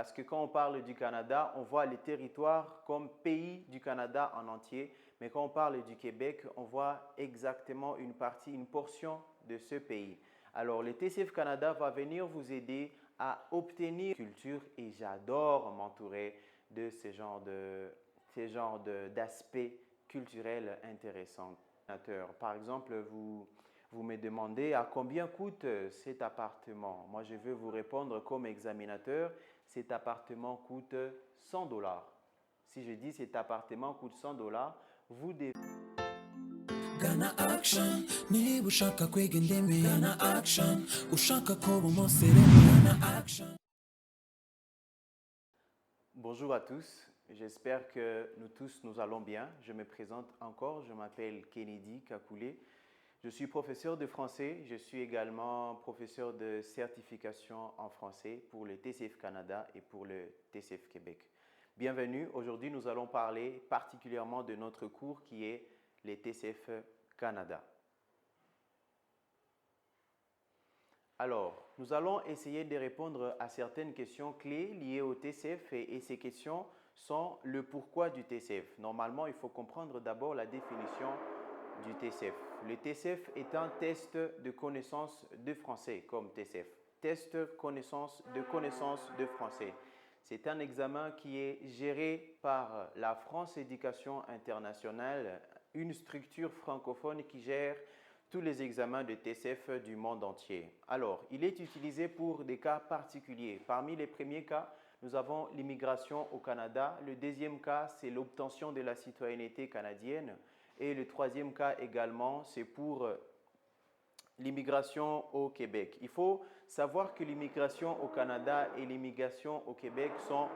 Parce que quand on parle du Canada, on voit les territoires comme pays du Canada en entier, mais quand on parle du Québec, on voit exactement une partie, une portion de ce pays. Alors, le TCF Canada va venir vous aider à obtenir une culture et j'adore m'entourer de ce genre d'aspects culturels intéressants. Par exemple, vous me demandez à combien coûte cet appartement. Moi, je vais vous répondre comme examinateur, cet appartement coûte 100 dollars. Si je dis cet appartement coûte 100 dollars, vous devez... Ghana Action, niba ushaka kwiga indimi Ghana Action, ushaka kuba umusirimu Ghana Action. Bonjour à tous, j'espère que nous tous nous allons bien. Je me présente encore, je m'appelle Kennedy Kakoulé. Je suis professeur de français, je suis également professeur de certification en français pour le TCF Canada et pour le TCF Québec. Bienvenue, aujourd'hui nous allons parler particulièrement de notre cours qui est le TCF Canada. Alors, nous allons essayer de répondre à certaines questions clés liées au TCF et ces questions sont le pourquoi du TCF. Normalement, il faut comprendre d'abord la définition du TCF. Le TCF est un test de connaissance de français comme TCF. Test de connaissance de français. C'est un examen qui est géré par la France Éducation Internationale, une structure francophone qui gère tous les examens de TCF du monde entier. Alors, il est utilisé pour des cas particuliers. Parmi les premiers cas, nous avons l'immigration au Canada. Le deuxième cas, c'est l'obtention de la citoyenneté canadienne. Et le troisième cas également, c'est pour l'immigration au Québec. Il faut savoir que l'immigration au Canada et l'immigration au Québec sont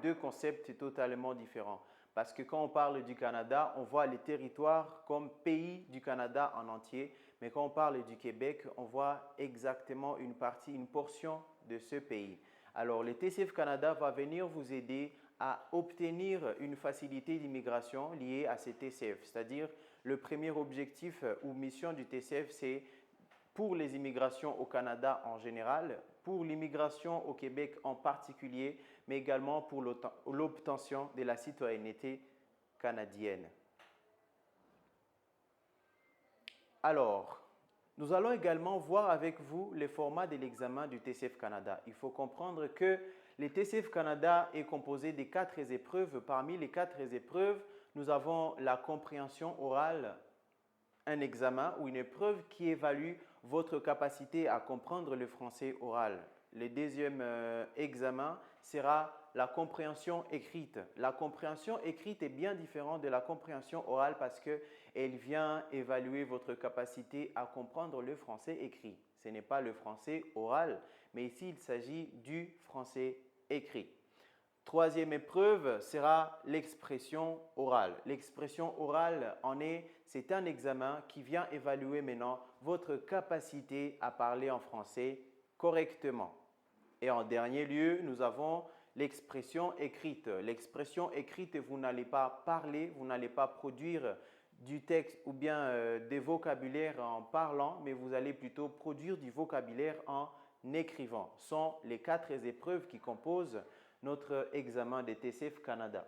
deux concepts totalement différents. Parce que quand on parle du Canada, on voit les territoires comme pays du Canada en entier. Mais quand on parle du Québec, on voit exactement une partie, une portion de ce pays. Alors, le TCF Canada va venir vous aider à obtenir une facilité d'immigration liée à ces TCF. C'est-à-dire, le premier objectif ou mission du TCF, c'est pour les immigrations au Canada en général, pour l'immigration au Québec en particulier, mais également pour l'obtention de la citoyenneté canadienne. Alors, nous allons également voir avec vous les formats de l'examen du TCF Canada. Il faut comprendre que le TCF Canada est composé de 4 épreuves. Parmi les 4 épreuves, nous avons la compréhension orale, un examen ou une épreuve qui évalue votre capacité à comprendre le français oral. Le deuxième examen sera la compréhension écrite. La compréhension écrite est bien différente de la compréhension orale parce qu'elle vient évaluer votre capacité à comprendre le français écrit. Ce n'est pas le français oral, mais ici il s'agit du français écrit. Troisième épreuve sera l'expression orale. L'expression orale c'est un examen qui vient évaluer maintenant votre capacité à parler en français correctement. Et en dernier lieu, nous avons l'expression écrite. L'expression écrite, vous n'allez pas parler, vous n'allez pas produire du texte ou bien des vocabulaires en parlant, mais vous allez plutôt produire du vocabulaire en écrivant. Ce sont les 4 épreuves qui composent notre examen de TCF Canada.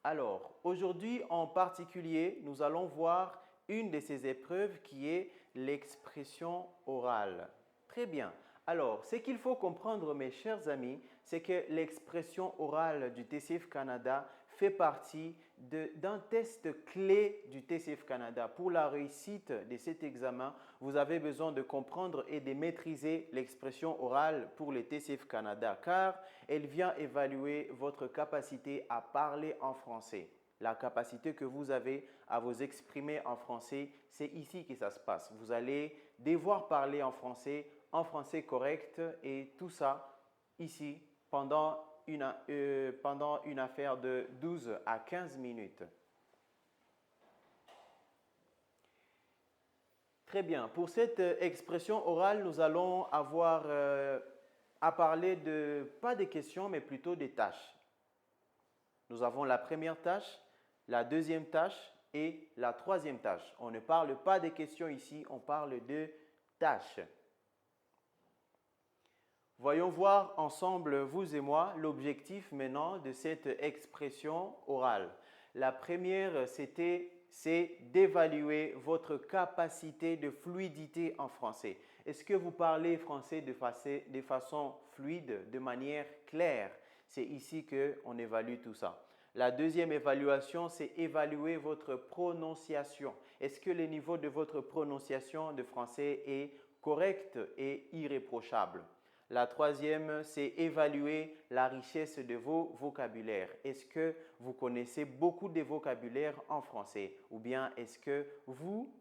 Alors, aujourd'hui en particulier, nous allons voir une de ces épreuves qui est l'expression orale. Très bien. Alors, ce qu'il faut comprendre, mes chers amis, c'est que l'expression orale du TCF Canada fait partie d'un test clé du TCF Canada. Pour la réussite de cet examen, vous avez besoin de comprendre et de maîtriser l'expression orale pour le TCF Canada, car elle vient évaluer votre capacité à parler en français. La capacité que vous avez à vous exprimer en français, c'est ici que ça se passe. Vous allez devoir parler en français correct et tout ça ici pendant une affaire de 12 à 15 minutes. Très bien. Pour cette expression orale, nous allons avoir à parler pas des questions, mais plutôt des tâches. Nous avons la première tâche, la deuxième tâche et la troisième tâche. On ne parle pas des questions ici, on parle de tâches. Voyons voir ensemble, vous et moi, l'objectif maintenant de cette expression orale. La première, c'est d'évaluer votre capacité de fluidité en français. Est-ce que vous parlez français de façon fluide, de manière claire? C'est ici qu'on évalue tout ça. La deuxième évaluation, c'est évaluer votre prononciation. Est-ce que le niveau de votre prononciation de français est correct et irréprochable? La troisième, c'est évaluer la richesse de vos vocabulaires. Est-ce que vous connaissez beaucoup de vocabulaire en français? Ou bien est-ce que vous,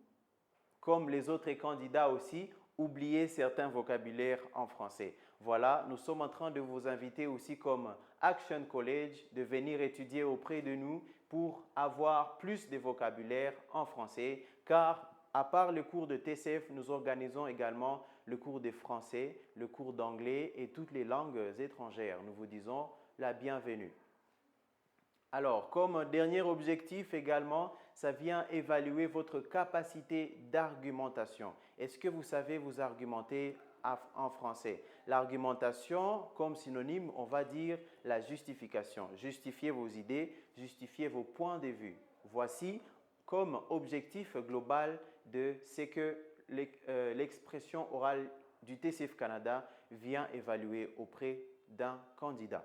comme les autres candidats aussi, oubliez certains vocabulaires en français? Voilà, nous sommes en train de vous inviter aussi comme Action College de venir étudier auprès de nous pour avoir plus de vocabulaire en français, car à part le cours de TCF, nous organisons également le cours de français, le cours d'anglais et toutes les langues étrangères. Nous vous disons la bienvenue. Alors, comme dernier objectif également, ça vient évaluer votre capacité d'argumentation. Est-ce que vous savez vous argumenter en français? L'argumentation, comme synonyme, on va dire la justification. Justifiez vos idées, justifiez vos points de vue. Voici comme objectif global de ce que l'expression orale du TCF Canada vient évaluer auprès d'un candidat.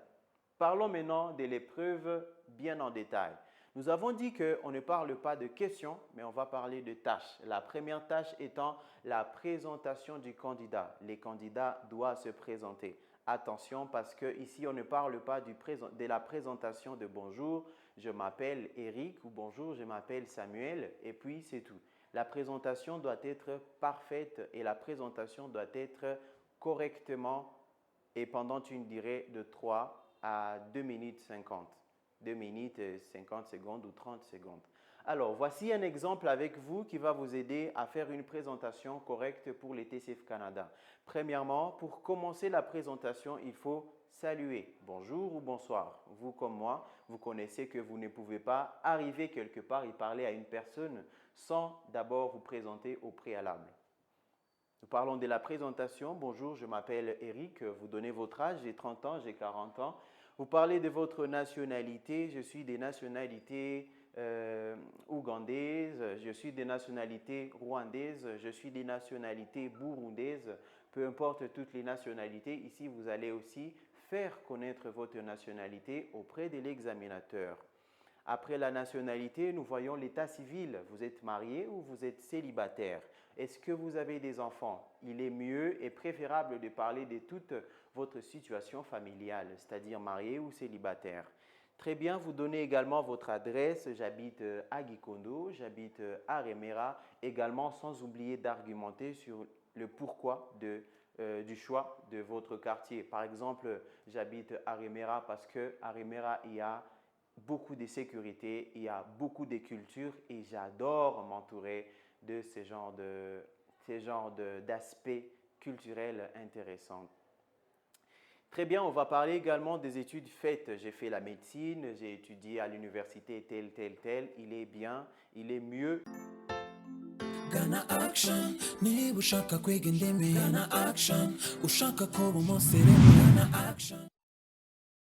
Parlons maintenant de l'épreuve bien en détail. Nous avons dit qu'on ne parle pas de questions, mais on va parler de tâches. La première tâche étant la présentation du candidat. Les candidats doivent se présenter. Attention parce qu'ici, on ne parle pas de la présentation de bonjour, je m'appelle Eric ou bonjour, je m'appelle Samuel et puis c'est tout. La présentation doit être parfaite et la présentation doit être correctement et pendant une durée de 3 à 2 minutes 50. 2 minutes 50 secondes ou 30 secondes. Alors, voici un exemple avec vous qui va vous aider à faire une présentation correcte pour les TCF Canada. Premièrement, pour commencer la présentation, il faut saluer. Bonjour ou bonsoir. Vous comme moi, vous connaissez que vous ne pouvez pas arriver quelque part et parler à une personne sans d'abord vous présenter au préalable. Nous parlons de la présentation. Bonjour, je m'appelle Eric. Vous donnez votre âge, j'ai 30 ans, j'ai 40 ans. Vous parlez de votre nationalité. Je suis des nationalités ougandaises, je suis des nationalités rwandaises, je suis des nationalités burundaises. Peu importe toutes les nationalités, ici vous allez aussi faire connaître votre nationalité auprès de l'examinateur. Après la nationalité, nous voyons l'état civil. Vous êtes marié ou vous êtes célibataire? Est-ce que vous avez des enfants? Il est mieux et préférable de parler de toute votre situation familiale, c'est-à-dire marié ou célibataire. Très bien, vous donnez également votre adresse. J'habite à Gikondo, j'habite à Remera. Également, sans oublier d'argumenter sur le pourquoi du choix de votre quartier. Par exemple, j'habite à Remera parce qu'à Remera, il y a beaucoup de sécurité, il y a beaucoup de culture et j'adore m'entourer de ce genre d'aspects culturels intéressants. Très bien, on va parler également des études faites. J'ai fait la médecine, j'ai étudié à l'université telle. Il est bien, il est mieux. Ghana Action, niba ushaka kwiga indimi Ghana Action, ushaka kuba umusirimu Ghana Action.